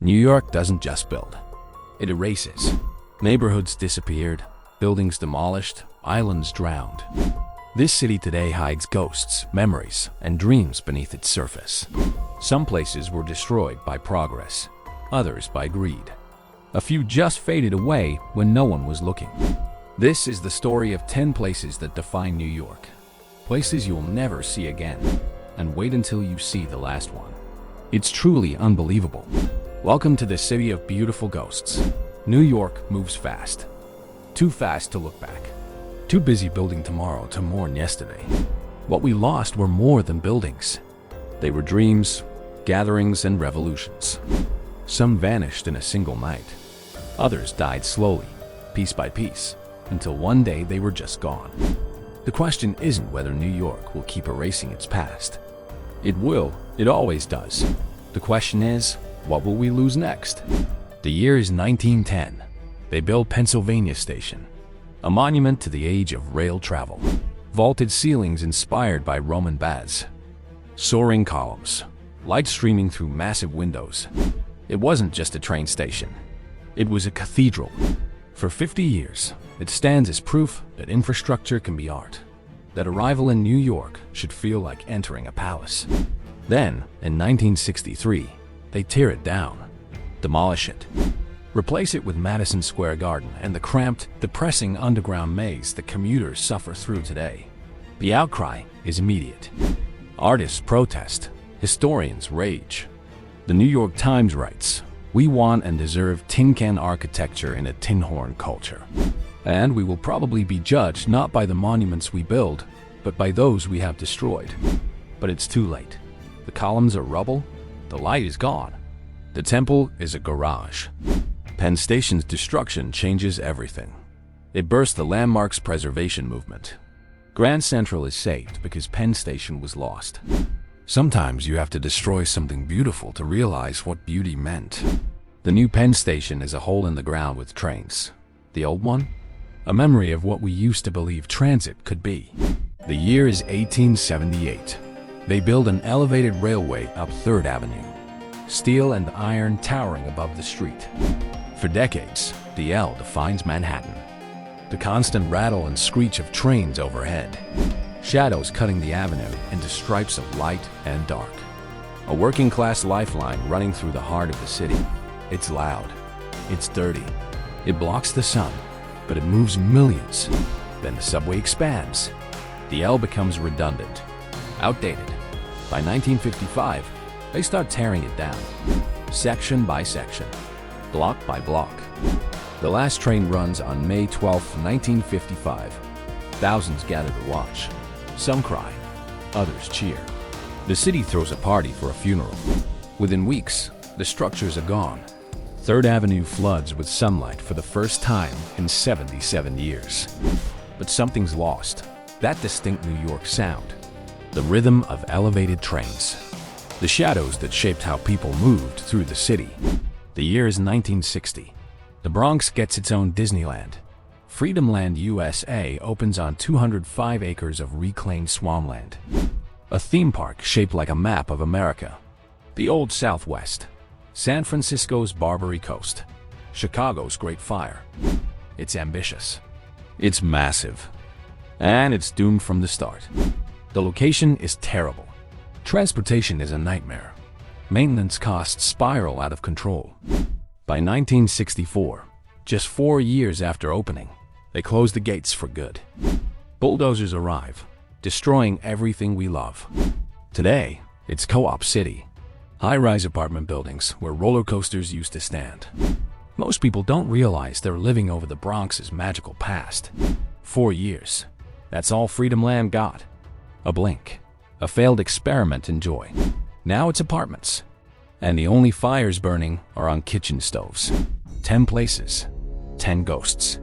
New York doesn't just build. It erases. Neighborhoods disappeared, buildings demolished, islands drowned. This city today hides ghosts, memories, and dreams beneath its surface. Some places were destroyed by progress, others by greed. A few just faded away when no one was looking. This is the story of 10 places that define New York. Places you'll never see again. And wait until you see the last one. It's truly unbelievable. Welcome to the city of beautiful ghosts. New York moves fast. Too fast to look back. Too busy building tomorrow to mourn yesterday. What we lost were more than buildings. They were dreams, gatherings, and revolutions. Some vanished in a single night. Others died slowly, piece by piece, until one day they were just gone. The question isn't whether New York will keep erasing its past. It will, it always does. The question is, what will we lose next? The year is 1910. They build Pennsylvania Station, a monument to the age of rail travel. Vaulted ceilings inspired by Roman baths. Soaring columns, light streaming through massive windows. It wasn't just a train station. It was a cathedral. For 50 years, it stands as proof that infrastructure can be art. That arrival in New York should feel like entering a palace. Then, in 1963, they tear it down, demolish it, replace it with Madison Square Garden and the cramped, depressing underground maze that commuters suffer through today. The outcry is immediate. Artists protest, historians rage. The New York Times writes, "We want and deserve tin can architecture in a tin horn culture. And we will probably be judged not by the monuments we build, but by those we have destroyed." But it's too late. The columns are rubble, the light is gone. The temple is a garage. Penn Station's destruction changes everything. It burst the landmark's preservation movement. Grand Central is saved because Penn Station was lost. Sometimes you have to destroy something beautiful to realize what beauty meant. The new Penn Station is a hole in the ground with trains. The old one? A memory of what we used to believe transit could be. The year is 1878. They build an elevated railway up 3rd Avenue. Steel and iron towering above the street. For decades, the L defines Manhattan. The constant rattle and screech of trains overhead. Shadows cutting the avenue into stripes of light and dark. A working-class lifeline running through the heart of the city. It's loud. It's dirty. It blocks the sun, but it moves millions. Then the subway expands. The L becomes redundant, outdated. By 1955, they start tearing it down, section by section, block by block. The last train runs on May 12, 1955. Thousands gather to watch. Some cry, others cheer. The city throws a party for a funeral. Within weeks, the structures are gone. 3rd Avenue floods with sunlight for the first time in 77 years. But something's lost. That distinct New York sound. The rhythm of elevated trains. The shadows that shaped how people moved through the city. The year is 1960. The Bronx gets its own Disneyland. Freedomland USA opens on 205 acres of reclaimed swampland. A theme park shaped like a map of America. The Old Southwest. San Francisco's Barbary Coast. Chicago's Great Fire. It's ambitious. It's massive. And it's doomed from the start. The location is terrible. Transportation is a nightmare. Maintenance costs spiral out of control. By 1964, just 4 years after opening, they close the gates for good. Bulldozers arrive, destroying everything we love. Today, it's Co-op City. High-rise apartment buildings where roller coasters used to stand. Most people don't realize they're living over the Bronx's magical past. 4 years. That's all Freedomland got. A blink. A failed experiment in joy. Now it's apartments. And the only fires burning are on kitchen stoves. 10 places. 10 ghosts.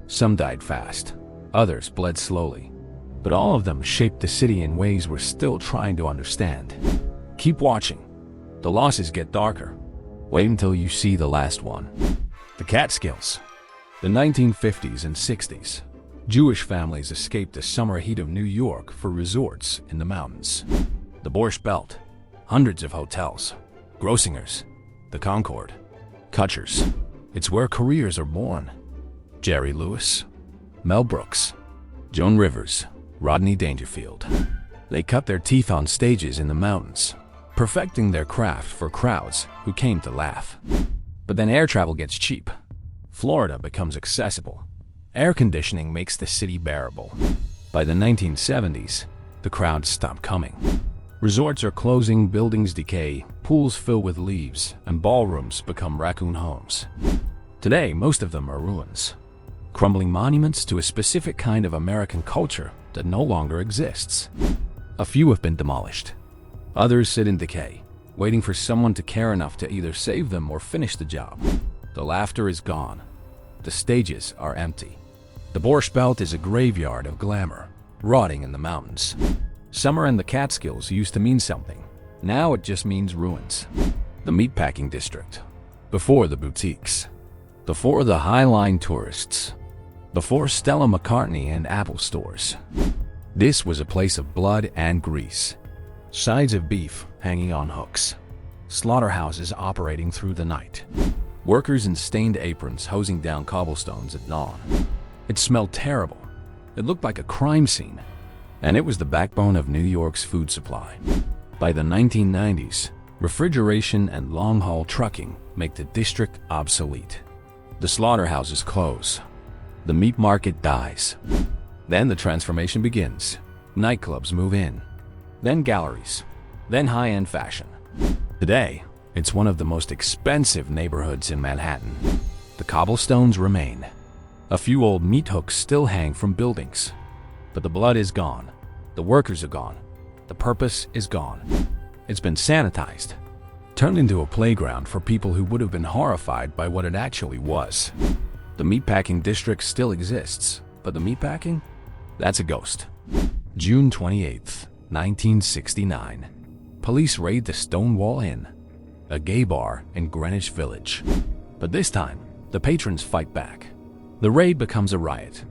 Some died fast. Others bled slowly. But all of them shaped the city in ways we're still trying to understand. Keep watching. The losses get darker. Wait until you see the last one. The Catskills. The 1950s and 60s. Jewish families escaped the summer heat of New York for resorts in the mountains. The Borscht Belt. Hundreds of hotels. Grossingers. The Concord. Kutchers. It's where careers are born. Jerry Lewis, Mel Brooks, Joan Rivers, Rodney Dangerfield. They cut their teeth on stages in the mountains, perfecting their craft for crowds who came to laugh. But then air travel gets cheap. Florida becomes accessible. Air conditioning makes the city bearable. By the 1970s, the crowds stop coming. Resorts are closing, buildings decay, pools fill with leaves, and ballrooms become raccoon homes. Today, most of them are ruins, crumbling monuments to a specific kind of American culture that no longer exists. A few have been demolished. Others sit in decay, waiting for someone to care enough to either save them or finish the job. The laughter is gone. The stages are empty. The Borscht Belt is a graveyard of glamour, rotting in the mountains. Summer in the Catskills used to mean something. Now it just means ruins. The meatpacking district. Before the boutiques. Before the high-line tourists. Before Stella McCartney and Apple stores. This was a place of blood and grease. Sides of beef hanging on hooks. Slaughterhouses operating through the night. Workers in stained aprons hosing down cobblestones at dawn. It smelled terrible. It looked like a crime scene. And it was the backbone of New York's food supply. By the 1990s, refrigeration and long-haul trucking make the district obsolete. The slaughterhouses close. The meat market dies. Then the transformation begins. Nightclubs move in. Then galleries. Then high-end fashion. Today, it's one of the most expensive neighborhoods in Manhattan. The cobblestones remain. A few old meat hooks still hang from buildings. But the blood is gone. The workers are gone. The purpose is gone. It's been sanitized, turned into a playground for people who would have been horrified by what it actually was. The meatpacking district still exists, but the meatpacking? That's a ghost. June 28th, 1969. Police raid the Stonewall Inn, a gay bar in Greenwich Village. But this time, the patrons fight back. The raid becomes a riot.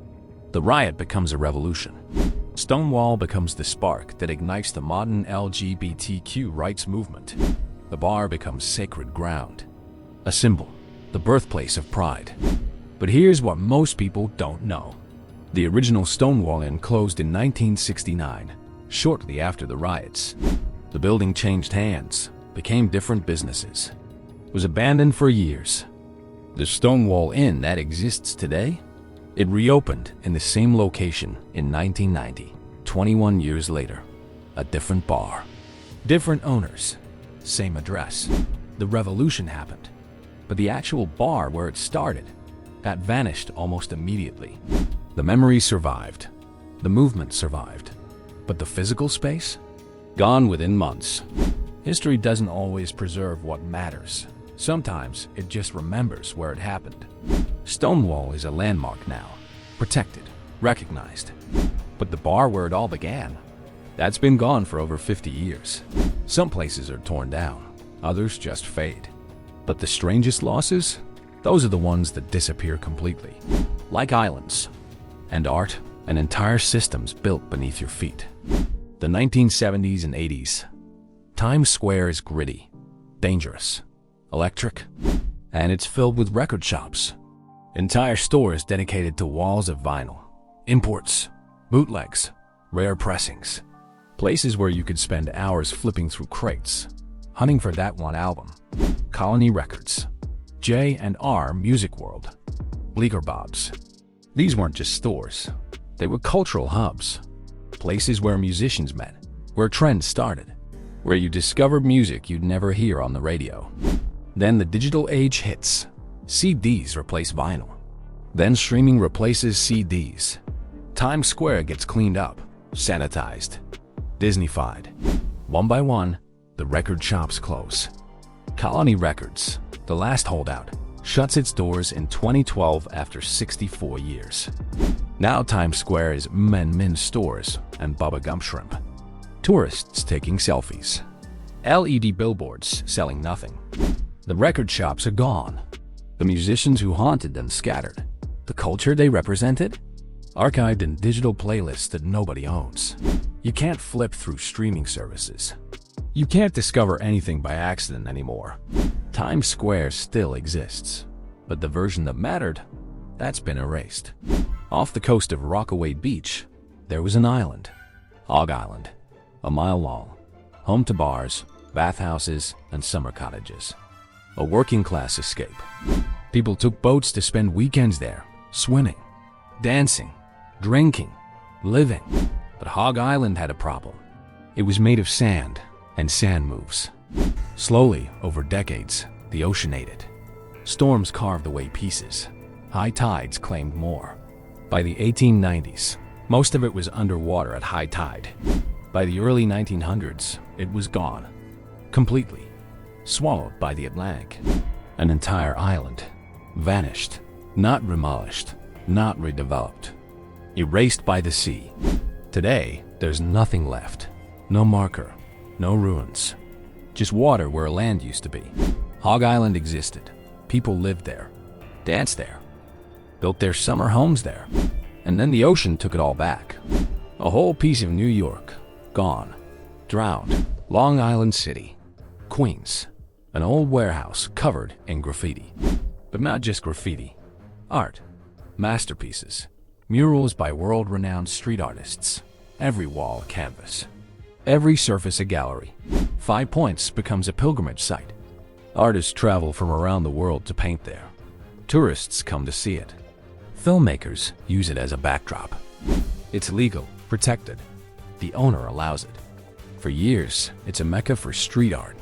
The riot becomes a revolution. Stonewall becomes the spark that ignites the modern LGBTQ rights movement. The bar becomes sacred ground, a symbol, the birthplace of pride. But here's what most people don't know. The original Stonewall Inn closed in 1969, shortly after the riots. The building changed hands, became different businesses, was abandoned for years. The Stonewall Inn that exists today? It reopened in the same location in 1990, 21 years later. A different bar, different owners, same address. The revolution happened, but the actual bar where it started, that vanished almost immediately. The memory survived, the movement survived, but the physical space? Gone within months. History doesn't always preserve what matters. Sometimes it just remembers where it happened. Stonewall is a landmark now, protected, recognized. But the bar where it all began, that's been gone for over 50 years. Some places are torn down, others just fade. But the strangest losses? Those are the ones that disappear completely. Like islands and art and entire systems built beneath your feet. The 1970s and 80s. Times Square is gritty, dangerous, electric, and it's filled with record shops. Entire stores dedicated to walls of vinyl, imports, bootlegs, rare pressings. Places where you could spend hours flipping through crates, hunting for that one album. Colony Records, J&R Music World, Bleecker Bob's. These weren't just stores, they were cultural hubs. Places where musicians met, where trends started, where you discovered music you'd never hear on the radio. Then the digital age hits. CDs replace vinyl. Then streaming replaces CDs. Times Square gets cleaned up, sanitized, Disneyfied. One by one, the record shops close. Colony Records, the last holdout, shuts its doors in 2012 after 64 years. Now Times Square is Min stores and Bubba Gump Shrimp. Tourists taking selfies. LED billboards selling nothing. The record shops are gone. The musicians who haunted them scattered. The culture they represented? Archived in digital playlists that nobody owns. You can't flip through streaming services. You can't discover anything by accident anymore. Times Square still exists, but the version that mattered, that's been erased. Off the coast of Rockaway Beach, there was an island, Hog Island, a mile long, home to bars, bathhouses, and summer cottages. A working-class escape. People took boats to spend weekends there, swimming, dancing, drinking, living. But Hog Island had a problem. It was made of sand, and sand moves. Slowly, over decades, the ocean ate it. Storms carved away pieces. High tides claimed more. By the 1890s, most of it was underwater at high tide. By the early 1900s, it was gone. Completely. Swallowed by the Atlantic. An entire island. Vanished. Not demolished. Not redeveloped. Erased by the sea. Today, there's nothing left. No marker. No ruins. Just water where land used to be. Hog Island existed. People lived there. Danced there. Built their summer homes there. And then the ocean took it all back. A whole piece of New York. Gone. Drowned. Long Island City. Queens. An old warehouse covered in graffiti. But not just graffiti. Art. Masterpieces. Murals by world-renowned street artists. Every wall a canvas. Every surface a gallery. 5 Points becomes a pilgrimage site. Artists travel from around the world to paint there. Tourists come to see it. Filmmakers use it as a backdrop. It's legal, protected. The owner allows it. For years, it's a mecca for street art.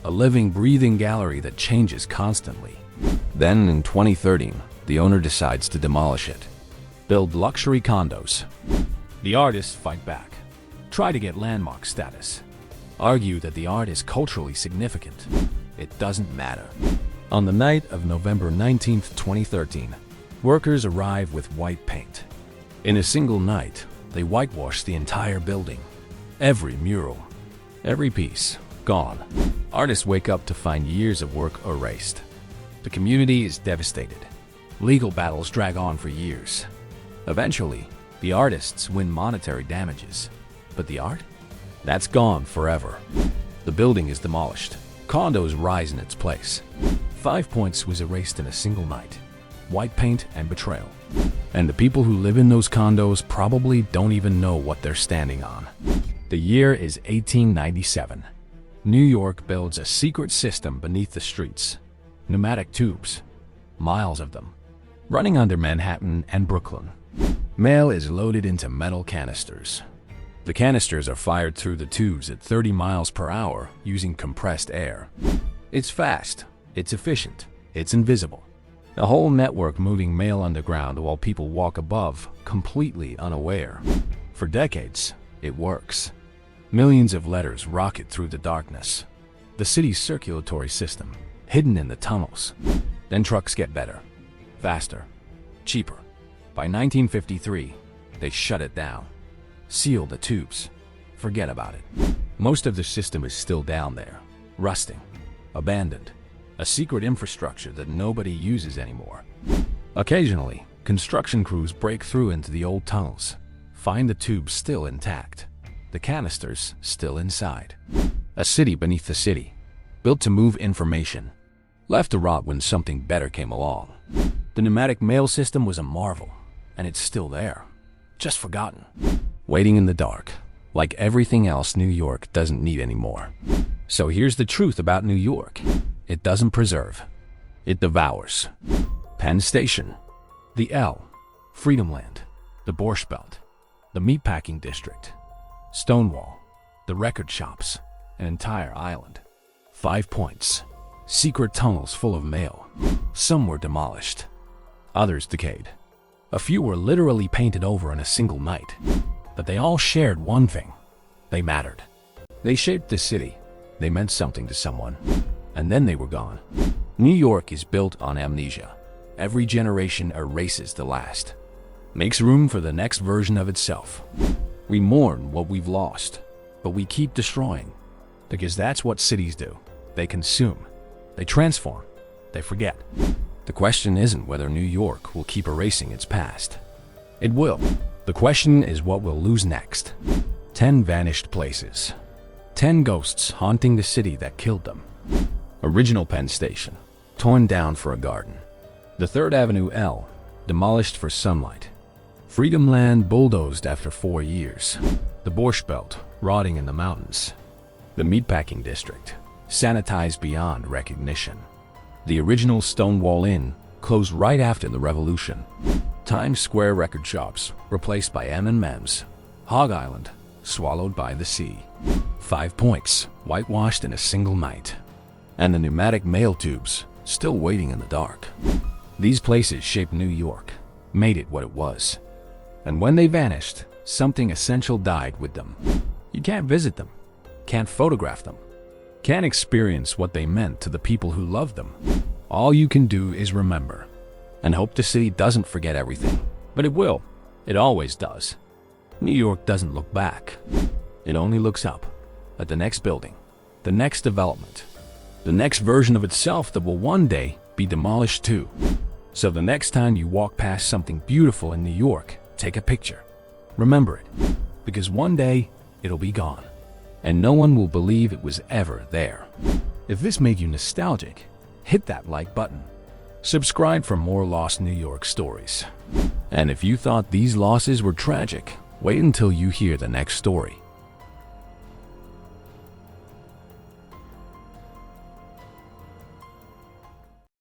A living, breathing gallery that changes constantly. Then, in 2013, the owner decides to demolish it. Build luxury condos. The artists fight back. Try to get landmark status. Argue that the art is culturally significant. It doesn't matter. On the night of November 19, 2013, workers arrive with white paint. In a single night, they whitewash the entire building. Every mural. Every piece. Gone. Artists wake up to find years of work erased. The community is devastated. Legal battles drag on for years. Eventually, the artists win monetary damages. But the art? That's gone forever. The building is demolished. Condos rise in its place. 5 Points was erased in a single night. White paint and betrayal. And the people who live in those condos probably don't even know what they're standing on. The year is 1897. New York builds a secret system beneath the streets. Pneumatic tubes. Miles of them. Running under Manhattan and Brooklyn. Mail is loaded into metal canisters. The canisters are fired through the tubes at 30 miles per hour using compressed air. It's fast. It's efficient. It's invisible. A whole network moving mail underground while people walk above, completely unaware. For decades, it works. Millions of letters rocket through the darkness. The city's circulatory system, hidden in the tunnels. Then trucks get better, faster, cheaper. By 1953, they shut it down. Seal the tubes. Forget about it. Most of the system is still down there, rusting, abandoned. A secret infrastructure that nobody uses anymore. Occasionally, construction crews break through into the old tunnels, find the tubes still intact. The canisters still inside. A city beneath the city, built to move information, left to rot when something better came along. The pneumatic mail system was a marvel, and it's still there, just forgotten. Waiting in the dark, like everything else New York doesn't need anymore. So here's the truth about New York. It doesn't preserve. It devours. Penn Station, the L, Freedomland, the Borscht Belt, the Meatpacking District, Stonewall, the record shops, an entire island. 5 Points, secret tunnels full of mail. Some were demolished. Others decayed. A few were literally painted over in a single night. But they all shared one thing. They mattered. They shaped the city. They meant something to someone. And then they were gone. New York is built on amnesia. Every generation erases the last. Makes room for the next version of itself. We mourn what we've lost, but we keep destroying. Because that's what cities do. They consume. They transform. They forget. The question isn't whether New York will keep erasing its past. It will. The question is what we'll lose next. 10 vanished places. 10 ghosts haunting the city that killed them. Original Penn Station, torn down for a garden. The 3rd Avenue L, demolished for sunlight. Freedom Land bulldozed after 4 years. The Borscht Belt, rotting in the mountains. The Meatpacking District, sanitized beyond recognition. The original Stonewall Inn, closed right after the Revolution. Times Square record shops, replaced by M&M's. Hog Island, swallowed by the sea. 5 Points, whitewashed in a single night. And the pneumatic mail tubes, still waiting in the dark. These places shaped New York, made it what it was. And when they vanished, something essential died with them. You can't visit them, can't photograph them, can't experience what they meant to the people who loved them. All you can do is remember, and hope the city doesn't forget everything. But it will. It always does. New York doesn't look back. It only looks up, at the next building, the next development, the next version of itself that will one day be demolished too. So the next time you walk past something beautiful in New York, take a picture. Remember it, because one day it'll be gone, and no one will believe it was ever there. If this made you nostalgic, hit that like button. Subscribe for more lost New York stories. And if you thought these losses were tragic, wait until you hear the next story.